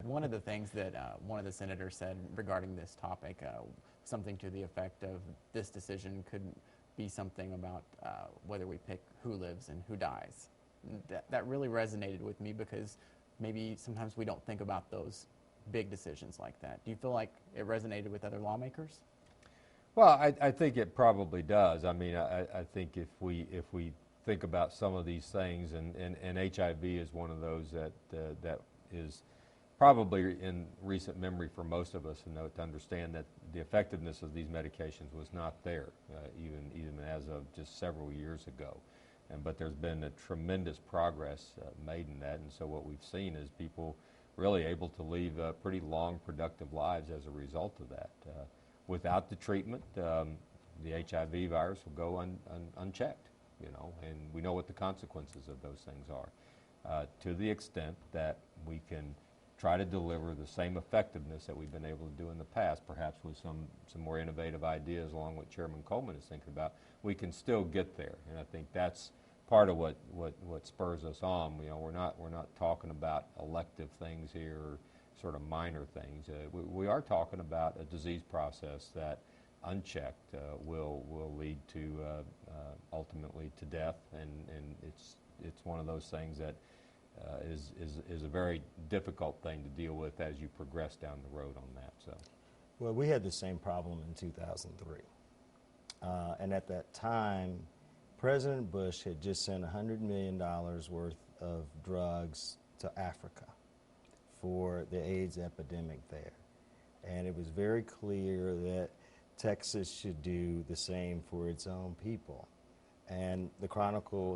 One of the things that one of the senators said regarding this topic, something to the effect of this decision could be something about whether we pick who lives and who dies. That really resonated with me because maybe sometimes we don't think about those big decisions like that. Do you feel like it resonated with other lawmakers? Well, I think it probably does. I mean, I think if we think about some of these things, and HIV is one of those that is probably in recent memory for most of us, and to understand that the effectiveness of these medications was not there, even as of just several years ago. But there's been a tremendous progress made in that, and so what we've seen is people really able to lead pretty long, productive lives as a result of that. Without the treatment, the HIV virus will go unchecked, and we know what the consequences of those things are. To the extent that we can try to deliver the same effectiveness that we've been able to do in the past, perhaps with some more innovative ideas along what Chairman Coleman is thinking about, we can still get there. And I think that's part of what spurs us on. We're not talking about elective things here, or sort of minor things. We are talking about a disease process that, unchecked, will lead to ultimately to death, and it's one of those things that is a very difficult thing to deal with as you progress down the road on that. So, well, we had the same problem in 2003, and at that time, President Bush had just sent $100 million worth of drugs to Africa for the AIDS epidemic there. And it was very clear that Texas should do the same for its own people. And the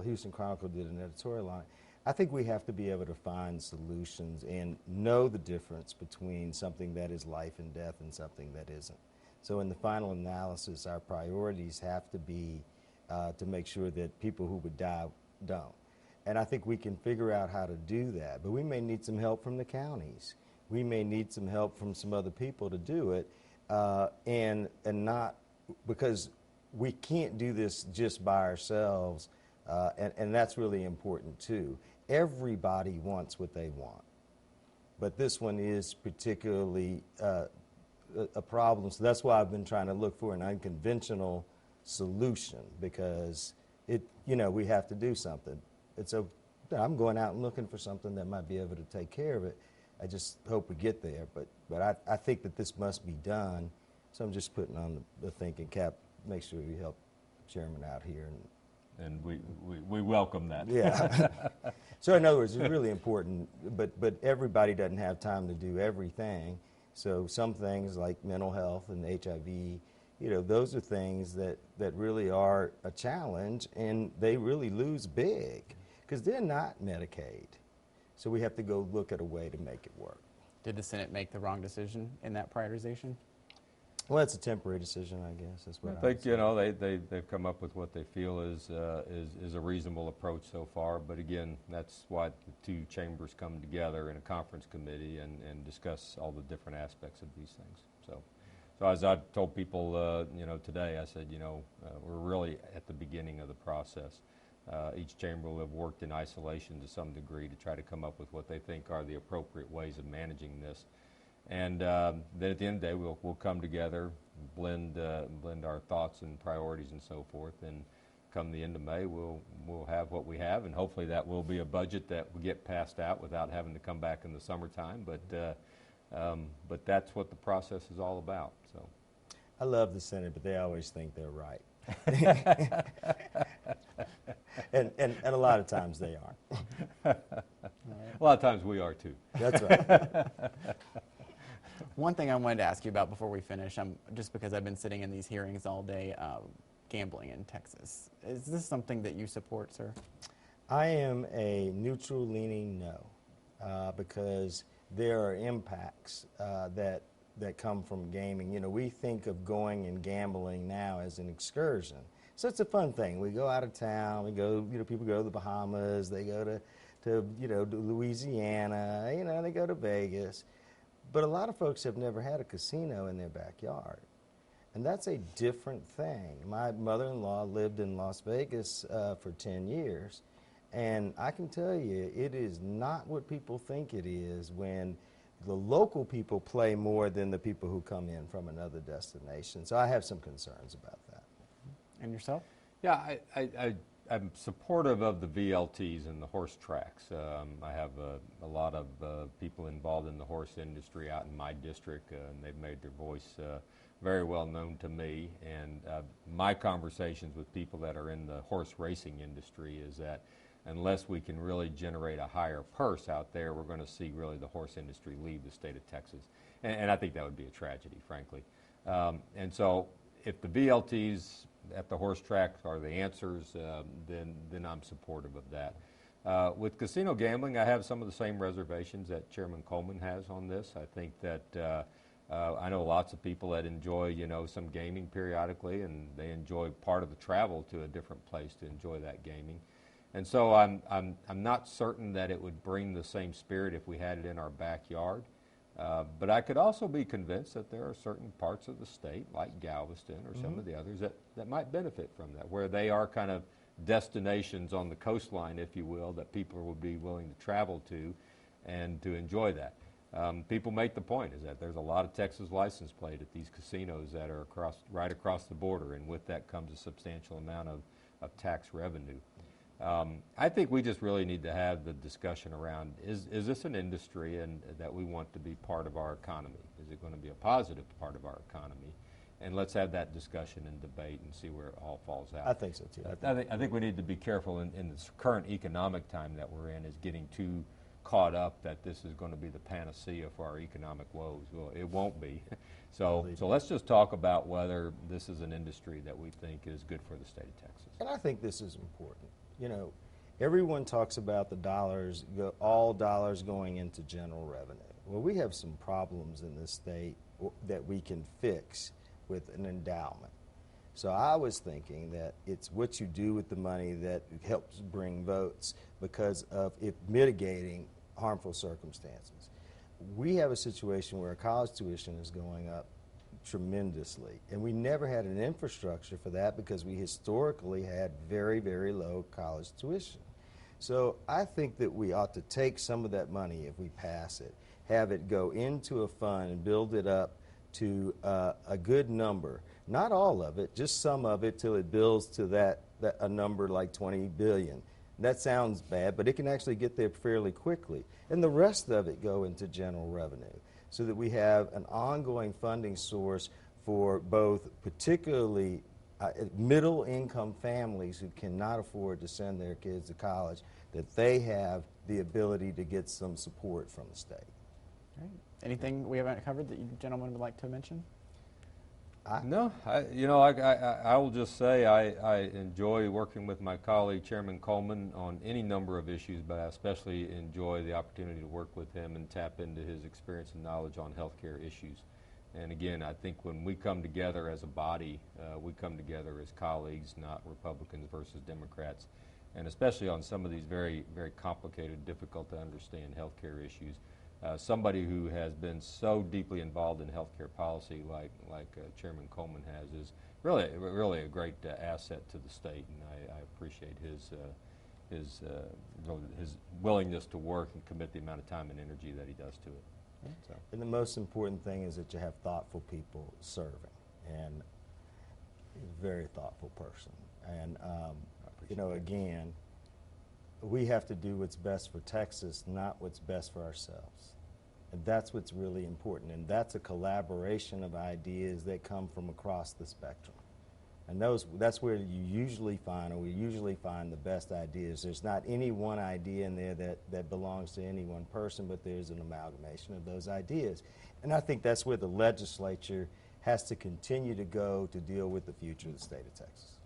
Houston Chronicle did an editorial on it. I think we have to be able to find solutions and know the difference between something that is life and death and something that isn't. So in the final analysis, our priorities have to be to make sure that people who would die don't. And I think we can figure out how to do that, but we may need some help from the counties. We may need some help from some other people to do it, and not, because we can't do this just by ourselves, and that's really important too. Everybody wants what they want, but this one is particularly a problem, so that's why I've been trying to look for an unconventional solution, because we have to do something. I'm going out and looking for something that might be able to take care of it. I just hope we get there, but I think that this must be done, so I'm just putting on the thinking cap, make sure we help Chairman out here. And we welcome that. Yeah. So in other words, it's really important, but everybody doesn't have time to do everything, so some things like mental health and HIV, those are things that really are a challenge, and they really lose big because they're not Medicaid. So we have to go look at a way to make it work. Did the Senate make the wrong decision in that prioritization? Well, it's a temporary decision, I guess. That's what I think they've come up with what they feel is a reasonable approach so far. But again, that's why the two chambers come together in a conference committee and discuss all the different aspects of these things. So as I've told people, today, I said, we're really at the beginning of the process. Each chamber will have worked in isolation to some degree to try to come up with what they think are the appropriate ways of managing this. And then at the end of the day, we'll come together, blend our thoughts and priorities and so forth, and come the end of May, we'll have what we have, and hopefully that will be a budget that will get passed out without having to come back in the summertime. But that's what the process is all about. So, I love the Senate, but they always think they're right. and a lot of times they aren't. A lot of times we are too. That's right. One thing I wanted to ask you about before we finish, just because I've been sitting in these hearings all day, gambling in Texas. Is this something that you support, sir? I am a neutral leaning no, because there are impacts that come from gaming. We think of going and gambling now as an excursion. So it's a fun thing. We go out of town, we go, people go to the Bahamas, they go to Louisiana, they go to Vegas. But a lot of folks have never had a casino in their backyard. And that's a different thing. My mother-in-law lived in Las Vegas for 10 years. And I can tell you, it is not what people think it is when the local people play more than the people who come in from another destination. So I have some concerns about that. And yourself? Yeah, I'm supportive of the VLTs and the horse tracks. I have a lot of people involved in the horse industry out in my district, and they've made their voice very well known to me. And my conversations with people that are in the horse racing industry is that unless we can really generate a higher purse out there, we're going to see really the horse industry leave the state of Texas. And I think that would be a tragedy, frankly. And so if the VLTs at the horse track are the answers, then I'm supportive of that. With casino gambling, I have some of the same reservations that Chairman Coleman has on this. I think that I know lots of people that enjoy, some gaming periodically, and they enjoy part of the travel to a different place to enjoy that gaming. And so I'm not certain that it would bring the same spirit if we had it in our backyard. But I could also be convinced that there are certain parts of the state, like Galveston or some of the others, that might benefit from that, where they are kind of destinations on the coastline, if you will, that people would be willing to travel to and to enjoy that. People make the point is that there's a lot of Texas license plate at these casinos that are right across the border, and with that comes a substantial amount of tax revenue. I think we just really need to have the discussion around, is this an industry and that we want to be part of our economy? Is it going to be a positive part of our economy? And let's have that discussion and debate and see where it all falls out. I think so too. I think we need to be careful in this current economic time that we're in, is getting too caught up that this is going to be the panacea for our economic woes. Well, it won't be. So let's just talk about whether this is an industry that we think is good for the state of Texas. And I think this is important. Everyone talks about the dollars, all dollars going into general revenue. Well, we have some problems in this state that we can fix with an endowment. So I was thinking that it's what you do with the money that helps bring votes because of it mitigating harmful circumstances. We have a situation where college tuition is going up tremendously, and we never had an infrastructure for that because we historically had very, very low college tuition. So I think that we ought to take some of that money, if we pass it, have it go into a fund and build it up to a good number. Not all of it, just some of it, till it builds to a number like 20 billion. That sounds bad, but it can actually get there fairly quickly. And the rest of it go into general revenue, so that we have an ongoing funding source for both particularly middle-income families who cannot afford to send their kids to college, that they have the ability to get some support from the state. Great. Anything we haven't covered that you gentlemen would like to mention? No, I will just say I enjoy working with my colleague Chairman Coleman on any number of issues, but I especially enjoy the opportunity to work with him and tap into his experience and knowledge on healthcare issues. And again, I think when we come together as a body, we come together as colleagues, not Republicans versus Democrats, and especially on some of these very, very complicated, difficult to understand healthcare issues. Somebody who has been so deeply involved in healthcare policy like Chairman Coleman has is really a great asset to the state, and I appreciate his willingness to work and commit the amount of time and energy that he does to it. Yeah. So. And the most important thing is that you have thoughtful people serving, and he's a very thoughtful person. And again, we have to do what's best for Texas, not what's best for ourselves. And that's what's really important. And that's a collaboration of ideas that come from across the spectrum. And that's where we usually find the best ideas. There's not any one idea in there that belongs to any one person, but there's an amalgamation of those ideas. And I think that's where the legislature has to continue to go to deal with the future of the state of Texas.